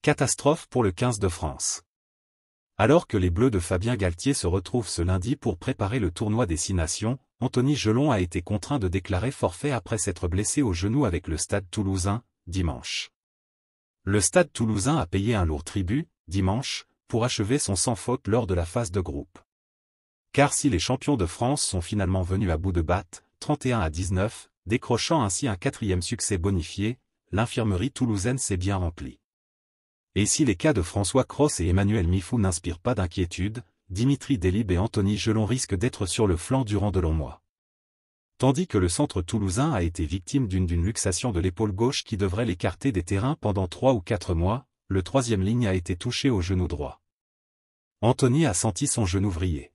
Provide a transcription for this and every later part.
Catastrophe pour le 15 de France. Alors que les Bleus de Fabien Galtier se retrouvent ce lundi pour préparer le tournoi des 6 nations, Anthony Gelon a été contraint de déclarer forfait après s'être blessé au genou avec le Stade Toulousain, dimanche. Le Stade Toulousain a payé un lourd tribut, dimanche, pour achever son sans faute lors de la phase de groupe. Car si les champions de France sont finalement venus à bout de batte, 31-19, décrochant ainsi un 4e succès bonifié, l'infirmerie toulousaine s'est bien remplie. Et si les cas de François Cros et Emmanuel Mifou n'inspirent pas d'inquiétude, Dimitri Delib et Anthony Gelon risquent d'être sur le flanc durant de longs mois. Tandis que le centre toulousain a été victime d'une luxation de l'épaule gauche qui devrait l'écarter des terrains pendant 3 ou 4 mois, le 3e ligne a été touché au genou droit. Anthony a senti son genou vriller.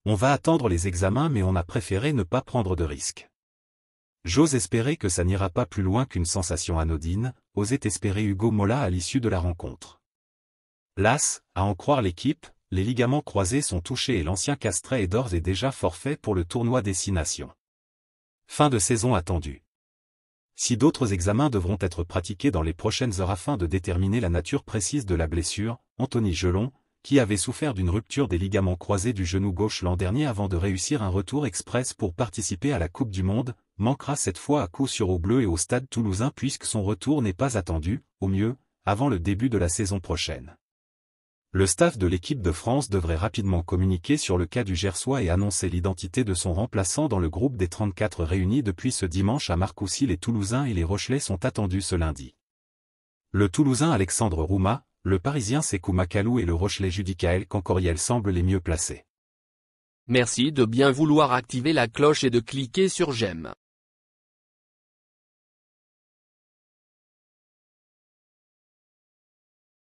On va attendre les examens mais on a préféré ne pas prendre de risques. J'ose espérer que ça n'ira pas plus loin qu'une sensation anodine, osait espérer Hugo Mola à l'issue de la rencontre. Las, à en croire l'équipe, les ligaments croisés sont touchés et l'ancien Castrais est d'ores et déjà forfait pour le tournoi des 6 nations. Fin de saison attendue. Si d'autres examens devront être pratiqués dans les prochaines heures afin de déterminer la nature précise de la blessure, Anthony Gelon, qui avait souffert d'une rupture des ligaments croisés du genou gauche l'an dernier avant de réussir un retour express pour participer à la Coupe du Monde, manquera cette fois à coup sûr aux Bleus et au Stade Toulousain puisque son retour n'est pas attendu, au mieux, avant le début de la saison prochaine. Le staff de l'équipe de France devrait rapidement communiquer sur le cas du Gersois et annoncer l'identité de son remplaçant dans le groupe des 34 réunis depuis ce dimanche à Marcoussis. Les Toulousains et les Rochelais sont attendus ce lundi. Le Toulousain Alexandre Rouma, le Parisien Sékou Makalou et le Rochelais Judicaël Cancoriel semblent les mieux placés. Merci de bien vouloir activer la cloche et de cliquer sur j'aime.